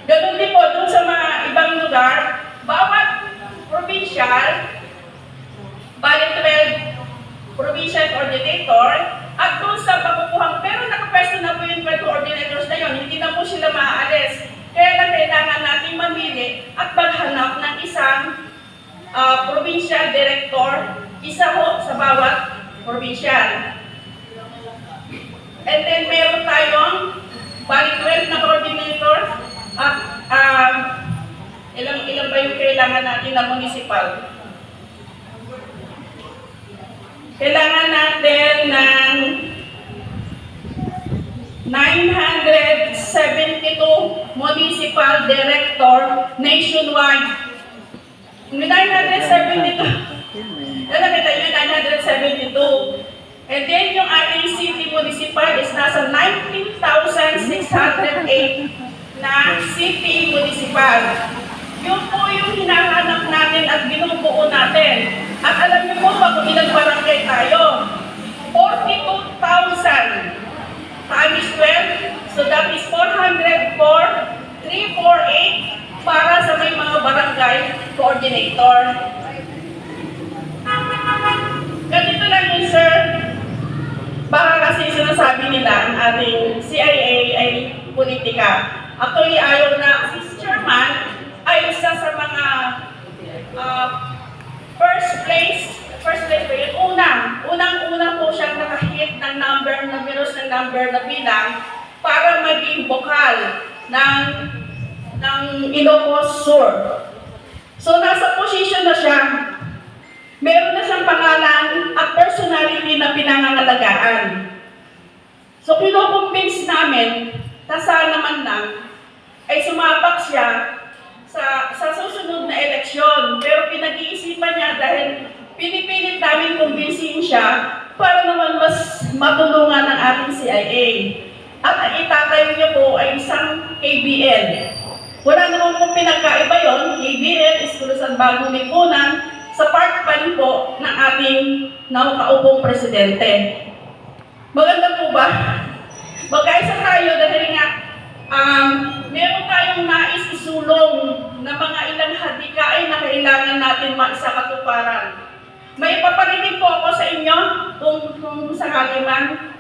Ganun din po dun sa mga ibang lugar, bawat provincial, bali 12 provincial coordinator, at dun sa pakukuhang, pero nakapwesto na po yung 12 coordinators na yun, hindi na po sila maaalis. Kaya lang kailangan natin mamili at maghanap ng isang provincial director, isa ho sa bawat provincial. And then meron tayong bali 12 na coordinator at ilang ba yung kailangan natin na municipal? Kailangan natin ng 972 municipal director nationwide. 972. Ano kita yun? 972. And then yung ating city municipal is nasa 19,608 na city municipal. Yun po yung hinahanap natin at binubuo natin. At alam niyo po ba kung ilang barangay tayo? 42,000 times 12. So that is 404,348 para sa may mga barangay coordinator. Ganito lang yun, sir. Baka kasi sinasabi nila ang ating CIA ay politika. Actually, ayaw na si chairman ay isa sa mga first place po yun. Unang-una po siyang nakahit ng numbers ng number na bilang para maging bokal ng Ilocos Sur. So, nasa position na siya. Meron na siyang pangalan at personality na pinangangalagaan. So, kinukumbins namin na sana man lang ay sumapak siya sa susunod na eleksyon. Pero pinag-iisipan niya dahil pinipilit namin kumbinsihin siya para naman mas matulungan ng ating CIA. At ang itatayo niya po ay isang KBL. Wala naman pong pinagkaiba yun. KBL is Kulusan Bagong Lipunan sa part pa rin po ng ating nakaupong presidente. Maganda po ba? Magkaisa tayo dahil nga meron tayong nais isulong na mga ilang hadikain na kailangan natin maisakatuparan. May paparinig po ako sa inyo kung sakali man.